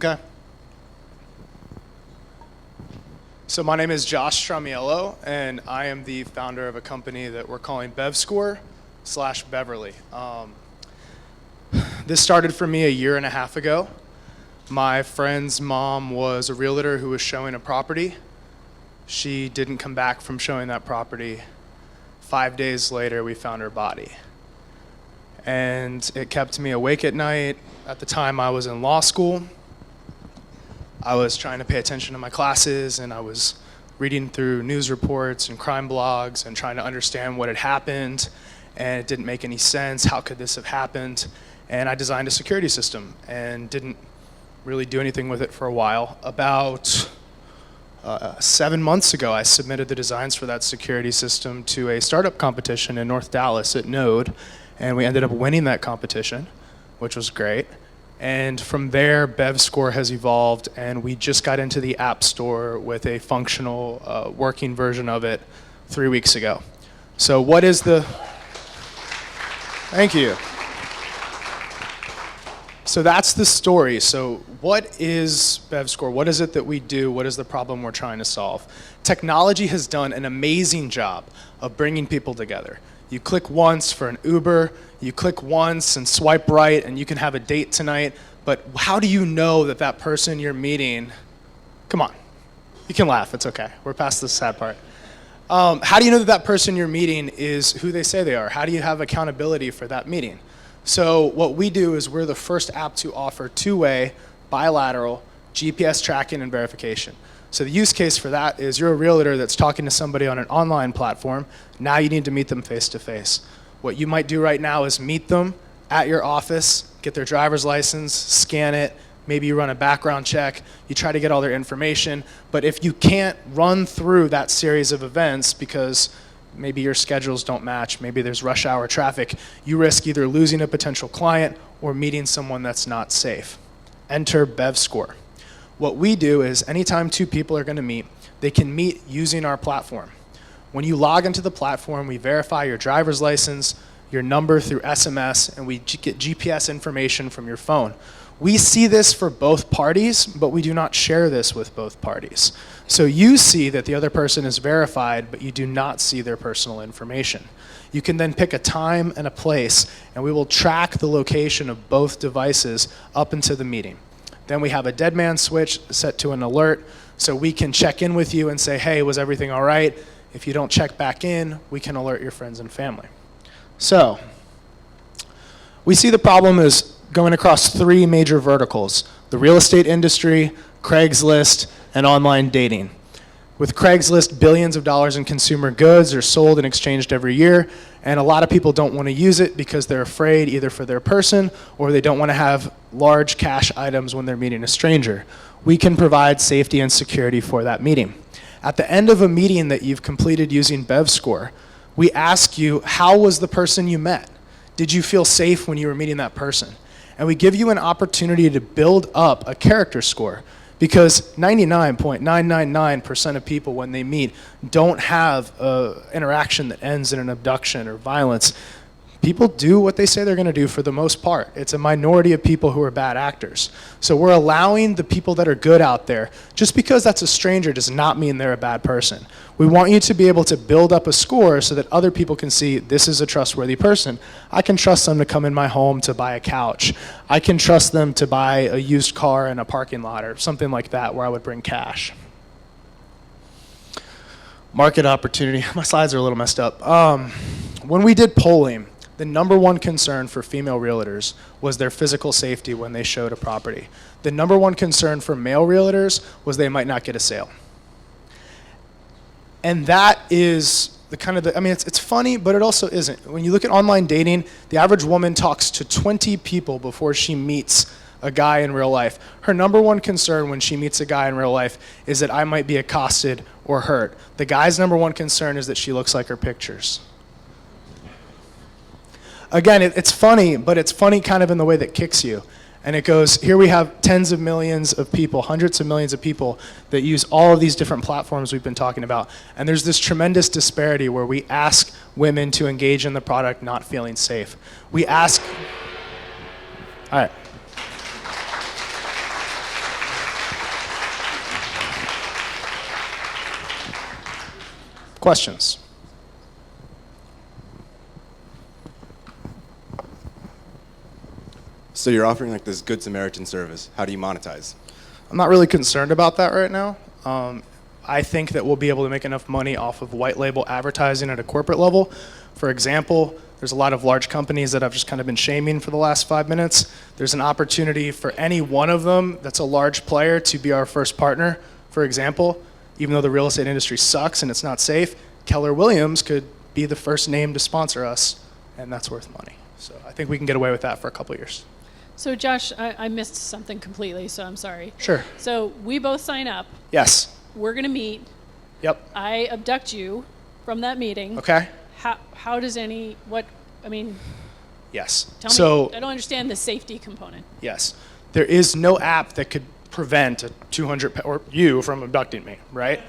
Okay. So my name is Josh Stramiello, and I am the founder of a company that we're calling BEVscore/Beverly. This started for me a year and a half ago. My friend's mom was a realtor who was showing a property. She didn't come back from showing that property. 5 days later, we found her body. And it kept me awake at night. At the time, I was in law school. I was trying to pay attention to my classes, and I was reading through news reports and crime blogs and trying to understand what had happened, and it didn't make any sense. How could this have happened? And I designed a security system and didn't really do anything with it for a while. About 7 months ago, I submitted the designs for that security system to a startup competition in North Dallas at Node, and we ended up winning that competition, which was great. And from there, BEVscore has evolved, and we just got into the App Store with a functional, working version of it 3 weeks ago. So what is the... Thank you. So that's the story. So what is BEVscore? What is it that we do? What is the problem we're trying to solve? Technology has done an amazing job of bringing people together. You click once for an Uber, you click once and swipe right and you can have a date tonight, but how do you know that that person you're meeting, come on, you can laugh, it's okay, we're past the sad part. How do you know that that person you're meeting is who they say they are? How do you have accountability for that meeting? So what we do is we're the first app to offer two-way, bilateral GPS tracking and verification. So the use case for that is you're a realtor that's talking to somebody on an online platform. Now you need to meet them face-to-face. What you might do right now is meet them at your office, get their driver's license, scan it, maybe you run a background check, you try to get all their information, but if you can't run through that series of events because maybe your schedules don't match, maybe there's rush hour traffic, you risk either losing a potential client or meeting someone that's not safe. Enter BEVscore. What we do is anytime two people are going to meet, they can meet using our platform. When you log into the platform, we verify your driver's license, your number through SMS, and we get GPS information from your phone. We see this for both parties, but we do not share this with both parties. So you see that the other person is verified, but you do not see their personal information. You can then pick a time and a place, and we will track the location of both devices up into the meeting. Then we have a dead man switch set to an alert, so we can check in with you and say, hey, was everything all right? If you don't check back in, we can alert your friends and family. So we see the problem as going across three major verticals: the real estate industry, Craigslist, and online dating. With Craigslist, billions of dollars in consumer goods are sold and exchanged every year, and a lot of people don't want to use it because they're afraid either for their person or they don't want to have large cash items when they're meeting a stranger. We can provide safety and security for that meeting. At the end of a meeting that you've completed using BEVscore, we ask you, how was the person you met? Did you feel safe when you were meeting that person? And we give you an opportunity to build up a character score, because 99.999% of people when they meet don't have an interaction that ends in an abduction or violence. People do what they say they're going to do for the most part. It's a minority of people who are bad actors. So we're allowing the people that are good out there. Just because that's a stranger does not mean they're a bad person. We want you to be able to build up a score so that other people can see this is a trustworthy person. I can trust them to come in my home to buy a couch. I can trust them to buy a used car in a parking lot or something like that where I would bring cash. Market opportunity. My slides are a little messed up. When we did polling, the number one concern for female realtors was their physical safety when they showed a property. The number one concern for male realtors was they might not get a sale. And that is the kind of, it's funny, but it also isn't. When you look at online dating, the average woman talks to 20 people before she meets a guy in real life. Her number one concern when she meets a guy in real life is that I might be accosted or hurt. The guy's number one concern is that she looks like her pictures. Again, it's funny, but it's funny kind of in the way that kicks you. And it goes, here we have tens of millions of people, hundreds of millions of people that use all of these different platforms we've been talking about. And there's this tremendous disparity where we ask women to engage in the product not feeling safe. We ask, all right. Questions? So you're offering like this Good Samaritan service. How do you monetize? I'm not really concerned about that right now. I think that we'll be able to make enough money off of white label advertising at a corporate level. For example, there's a lot of large companies that I've just kind of been shaming for the last 5 minutes. There's an opportunity for any one of them that's a large player to be our first partner. For example, even though the real estate industry sucks and it's not safe, Keller Williams could be the first name to sponsor us, and that's worth money. So I think we can get away with that for a couple of years. So Josh, I missed something completely, so I'm sorry. Sure. So we both sign up. Yes. We're going to meet. Yep. I abduct you from that meeting. Okay. How does Yes. Tell me, I don't understand the safety component. Yes. There is no app that could prevent a 200 or you from abducting me, right?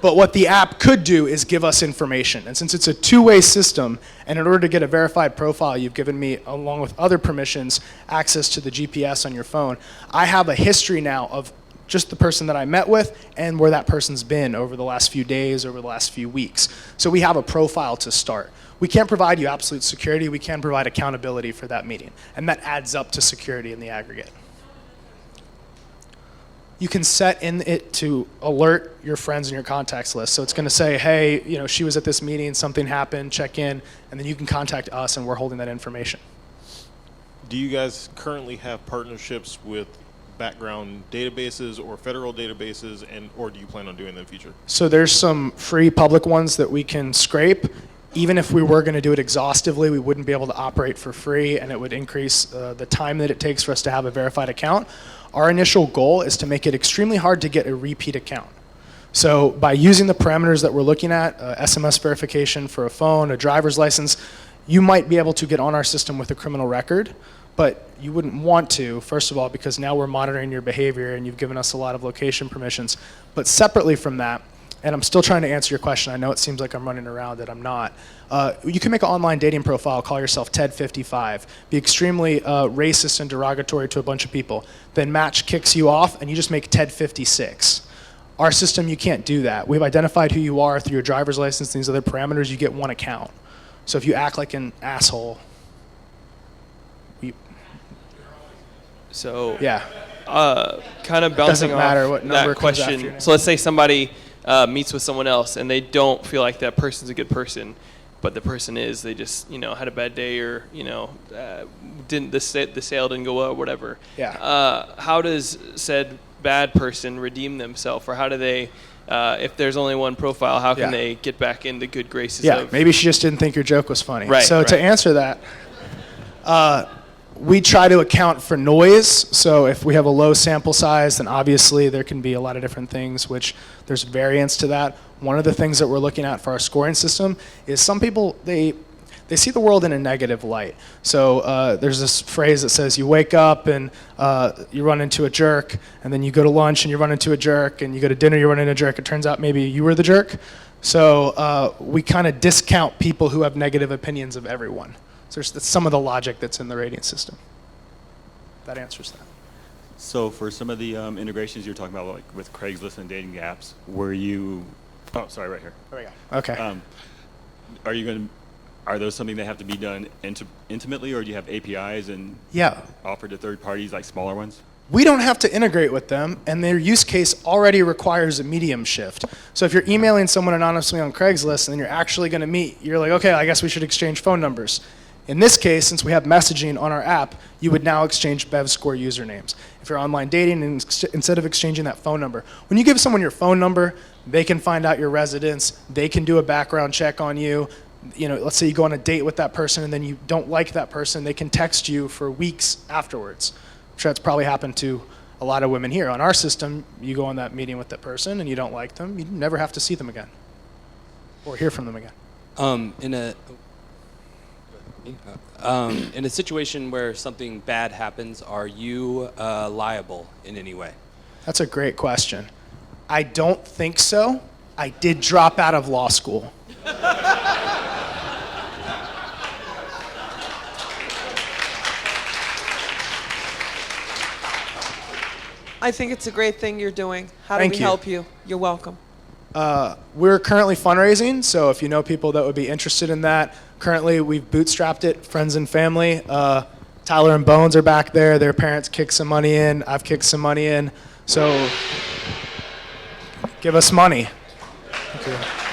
But what the app could do is give us information. And since it's a two-way system, and in order to get a verified profile, you've given me, along with other permissions, access to the GPS on your phone. I have a history now of just the person that I met with and where that person's been over the last few days, over the last few weeks. So we have a profile to start. We can't provide you absolute security. We can provide accountability for that meeting. And that adds up to security in the aggregate. You can set in it to alert your friends in your contacts list. So it's going to say, hey, she was at this meeting, something happened, check in, and then you can contact us and we're holding that information. Do you guys currently have partnerships with background databases or federal databases, or do you plan on doing that in the future? So there's some free public ones that we can scrape. Even if we were going to do it exhaustively, we wouldn't be able to operate for free, and it would increase the time that it takes for us to have a verified account. Our initial goal is to make it extremely hard to get a repeat account. So by using the parameters that we're looking at, SMS verification for a phone, a driver's license, you might be able to get on our system with a criminal record, but you wouldn't want to, first of all, because now we're monitoring your behavior and you've given us a lot of location permissions. But separately from that, and I'm still trying to answer your question. I know it seems like I'm running around it. I'm not. You can make an online dating profile, call yourself Ted55, be extremely racist and derogatory to a bunch of people. Then Match kicks you off, and you just make Ted56. Our system, you can't do that. We've identified who you are through your driver's license and these other parameters. You get one account. So if you act like an asshole, yeah. Kind of bouncing Doesn't matter what off number that comes after your question. name. So let's say somebody meets with someone else and they don't feel like that person's a good person, but the person is. They just had a bad day, or the sale didn't go well, or whatever. Yeah. How does said bad person redeem themselves, or how do they? If there's only one profile, how can they get back into good graces? Yeah, maybe she just didn't think your joke was funny. Right. So to answer that, we try to account for noise. So if we have a low sample size, then obviously there can be a lot of different things, which there's variance to that. One of the things that we're looking at for our scoring system is some people, they see the world in a negative light. So there's this phrase that says you wake up and you run into a jerk, and then you go to lunch and you run into a jerk, and you go to dinner, you run into a jerk. It turns out maybe you were the jerk. So we kind of discount people who have negative opinions of everyone. So that's some of the logic that's in the rating system. That answers that. So for some of the integrations you're talking about, like with Craigslist and dating apps, were you? Oh, sorry, right here. There we go. Okay. Are those something that have to be done intimately, or do you have APIs and offered to third parties, like smaller ones? We don't have to integrate with them, and their use case already requires a medium shift. So if you're emailing someone anonymously on Craigslist and then you're actually going to meet, you're like, okay, I guess we should exchange phone numbers. In this case, since we have messaging on our app, you would now exchange BEVscore usernames. If you're online dating, and instead of exchanging that phone number, when you give someone your phone number, they can find out your residence, they can do a background check on you. Let's say you go on a date with that person and then you don't like that person, they can text you for weeks afterwards. I'm sure that's probably happened to a lot of women here. On our system, you go on that meeting with that person and you don't like them, you never have to see them again or hear from them again. In a situation where something bad happens, are you liable in any way? That's a great question. I don't think so. I did drop out of law school. I think it's a great thing you're doing. How do Thank we you. help you? You're welcome. We're currently fundraising, so if you know people that would be interested in that, currently we've bootstrapped it, friends and family. Tyler and Bones are back there. Their parents kicked some money in. I've kicked some money in. So give us money. Thank you.